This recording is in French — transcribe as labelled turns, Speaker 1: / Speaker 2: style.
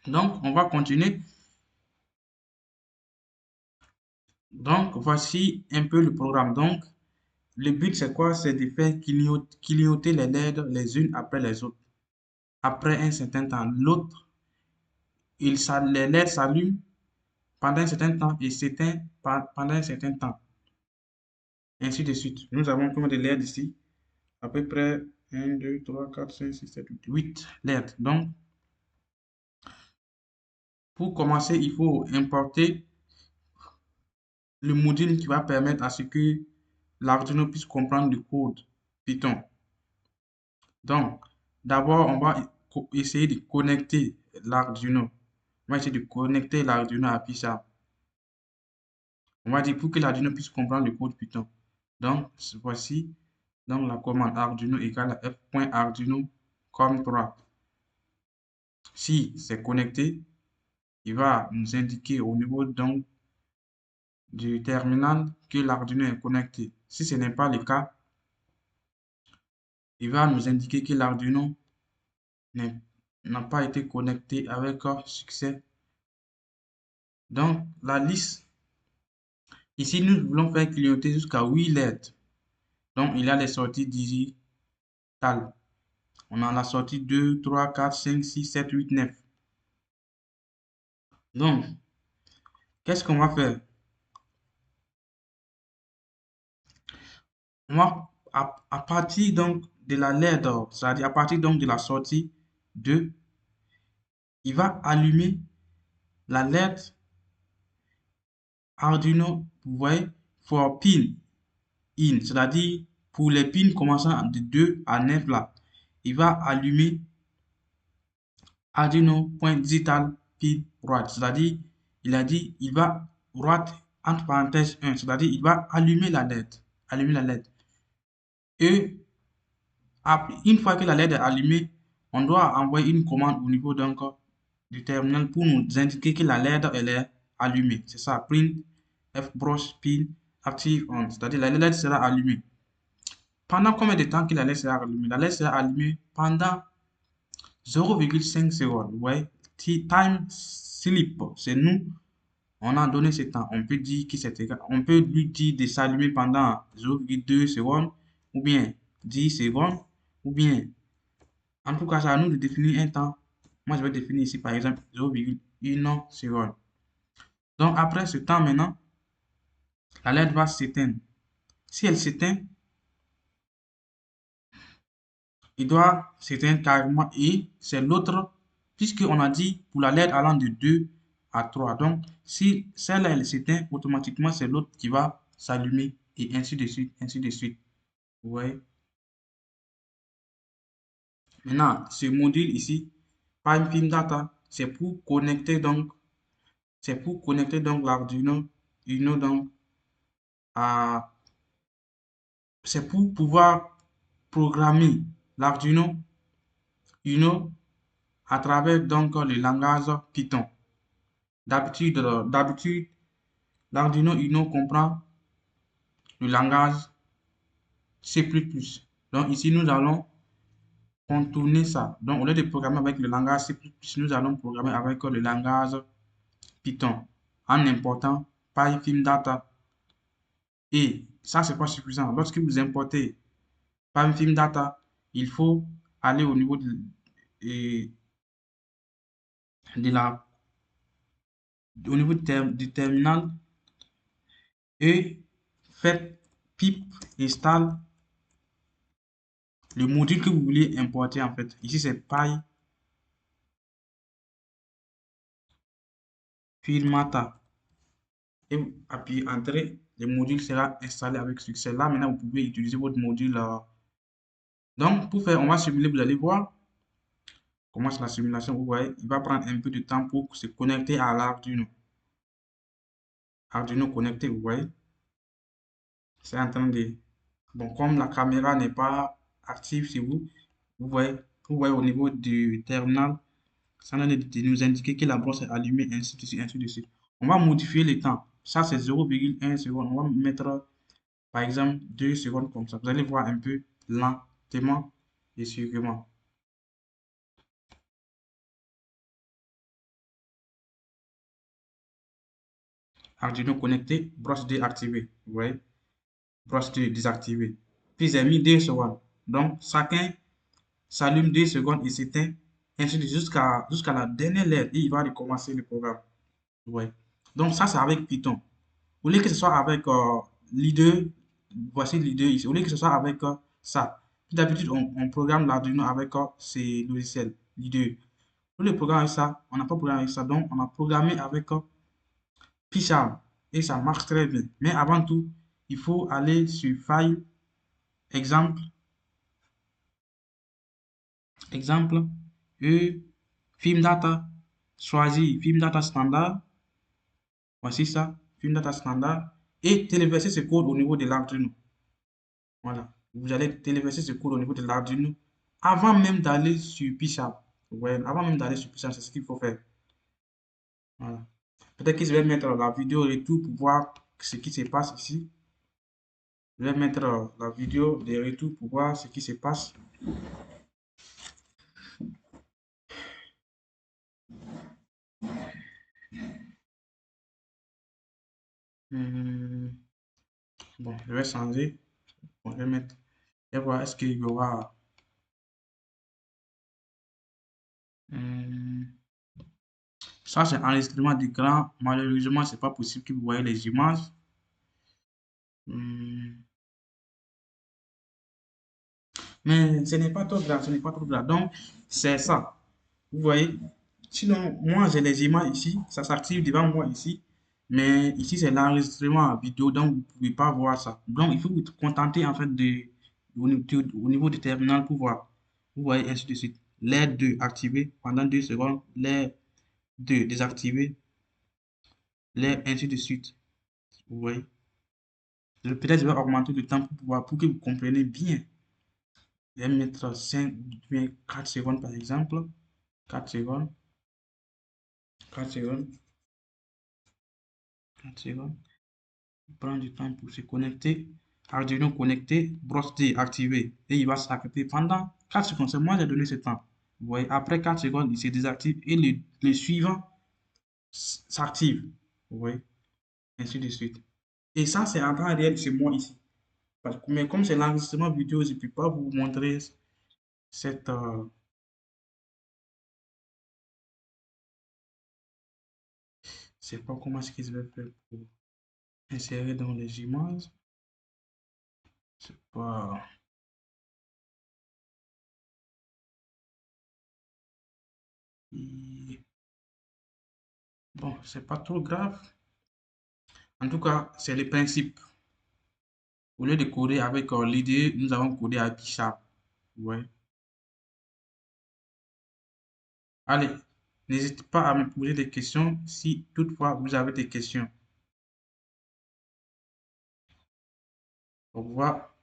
Speaker 1: Donc, on va continuer. Donc, voici un peu le programme. Donc, le but, c'est quoi? C'est de faire clignoter les LED les unes après les autres. Après un certain temps, l'autre, les LED s'allument pendant un certain temps et s'éteint pendant un certain temps. Ainsi de suite. Nous avons combien de LED ici? À peu près 1, 2, 3, 4, 5, 6, 7, 8 LED. Donc, pour commencer, il faut importer le module qui va permettre à ce que l'Arduino puisse comprendre le code Python. Donc, d'abord, on va essayer de connecter l'Arduino. On va essayer de connecter l'Arduino à Pisa. On va dire pour que l'Arduino puisse comprendre le code Python. Donc, voici donc la commande Arduino égale à f.arduino comme 3. Si c'est connecté, il va nous indiquer au niveau donc du terminal que l'Arduino est connecté. Si ce n'est pas le cas, il va nous indiquer que l'Arduino n'a pas été connecté avec succès. Donc, la liste, ici, nous voulons faire clignoter jusqu'à 8 LED. Donc, il y a les sorties digitales. On a la sortie 2, 3, 4, 5, 6, 7, 8, 9. Donc, qu'est-ce qu'on va faire? On va, à partir donc de la LED, c'est-à-dire à partir donc de la sortie 2, il va allumer la LED Arduino, vous voyez, for pin in, c'est-à-dire pour les pins commençant de 2 à 9 là, il va allumer Arduino.digital pin write, c'est-à-dire, il a dit, il va write entre parenthèses 1, c'est-à-dire, il va allumer la LED, allumer la LED. Et une fois que la LED est allumée, on doit envoyer une commande au niveau donc du terminal pour nous indiquer que la LED elle est allumée. C'est ça, print fbrosh pin active on, c'est-à-dire la LED sera allumée. Pendant combien de temps que la LED sera allumée? La LED sera allumée pendant 0,5 secondes. Vous voyez, time sleep, c'est nous, on a donné ce temps. On peut dire que c'est égal. On peut lui dire de s'allumer pendant 0,2 secondes, ou bien 10 secondes, ou bien, en tout cas, c'est à nous de définir un temps. Moi, je vais définir ici, par exemple, 0,1 seconde. Donc, après ce temps maintenant, la LED va s'éteindre. Si elle s'éteint, il doit s'éteindre carrément et c'est l'autre, puisqu'on a dit pour la LED allant de 2 à 3. Donc, si celle-là elle s'éteint, automatiquement c'est l'autre qui va s'allumer et ainsi de suite, ainsi de suite. Vous voyez? Maintenant, ce module ici, PipeFilm Data, c'est pour connecter donc l'Arduino Uno donc à, c'est pour pouvoir programmer l'Arduino Uno à travers donc le langage Python. D'habitude, l'Arduino Uno comprend le langage C++. Donc ici, nous allons contourner ça. Donc au lieu de programmer avec le langage C++, nous allons programmer avec le langage Python en important PyFilm Data. Et ça, c'est pas suffisant. Lorsque vous importez PyFilm Data, il faut aller au niveau de la, au niveau du terminal et faites pip install le module que vous voulez importer en fait. Ici, c'est PyFilmata. Et vous appuyez Entrée, le module sera installé avec succès. Là, maintenant, vous pouvez utiliser votre module. Donc, pour faire, on va simuler, vous allez voir comment c'est la simulation. Vous voyez, il va prendre un peu de temps pour se connecter à l'Arduino. Arduino connecté, vous voyez. C'est en train de... Bon, comme la caméra n'est pas active chez vous, vous voyez au niveau du terminal, ça vient de nous indiquer que la brosse est allumée, ainsi de suite, ainsi de suite. On va modifier le temps. Ça, c'est 0,1 seconde. On va mettre, par exemple, 2 secondes comme ça. Vous allez voir un peu lentement et sûrement. Arduino connecté, brosse 2 activée. Vous voyez? Brosse 2 désactivée. Puis j'ai mis 2 secondes. Donc, chacun s'allume 2 secondes et s'éteint, ainsi de suite jusqu'à la dernière lettre et il va recommencer le programme. Vous voyez? Donc, ça, c'est avec Python. Au lieu que ce soit avec Leader, voici Leader ici. Au lieu que ce soit avec ça. D'habitude, on programme l'Arduino avec ces logiciels Leader. Pour le programme avec ça, on n'a pas programmé avec ça. Donc, on a programmé avec P-Sharp et ça marche très bien. Mais avant tout, il faut aller sur File, exemple, exemple, et Film Data, choisir Film Data Standard. Voici ça, Film Data Standard. Et téléverser ce code au niveau de l'Arduino. Voilà. Vous allez téléverser ce code au niveau de l'Arduino avant même d'aller sur P-Sharp. Ouais, avant même d'aller sur P-Sharp, c'est ce qu'il faut faire. Voilà. Peut-être que je vais mettre la vidéo et tout pour voir ce qui se passe ici. Je vais mettre la vidéo de retour pour voir ce qui se passe. Bon, je vais changer. Bon, je vais mettre. Je vais voir est-ce qu'il y aura. hum, Ça, c'est enregistrement d'écran. Malheureusement, c'est pas possible que vous voyez les images. Hum, Mais ce n'est pas trop grave, ce n'est pas trop grave. Donc, c'est ça. Vous voyez? Sinon, moi, j'ai les images ici. Ça s'active devant moi ici. Mais ici, c'est l'enregistrement vidéo, donc vous ne pouvez pas voir ça. Donc, il faut vous contenter, en fait, au niveau du terminal pour voir. Vous voyez, ainsi de suite. Les deux activés pendant 2 secondes. Les deux désactivés. Les ainsi de suite. Vous voyez? Peut-être je vais augmenter le temps pour pouvoir, pour que vous compreniez bien. Je vais mettre 5 ou bien 4 secondes, par exemple. 4 secondes. 4 secondes. 4 secondes. Prendre du temps pour se connecter. Arduino connecté, brosse T activé. Et il va s'arrêter pendant 4 secondes. C'est moi qui ai donné ce temps. Vous voyez, après 4 secondes, il se désactive et le suivant s'active. Vous voyez, ainsi de suite. Et ça, c'est en temps réel chez moi ici. Mais comme c'est l'enregistrement vidéo, je ne peux pas vous montrer cette. Je sais pas comment est-ce que je vais faire pour insérer dans les images. C'est pas. Bon, c'est pas trop grave. En tout cas, c'est le principe. Au lieu de coder avec l'idée, nous avons codé avec Sharp. Ouais. Allez, n'hésitez pas à me poser des questions si toutefois vous avez des questions. Au revoir.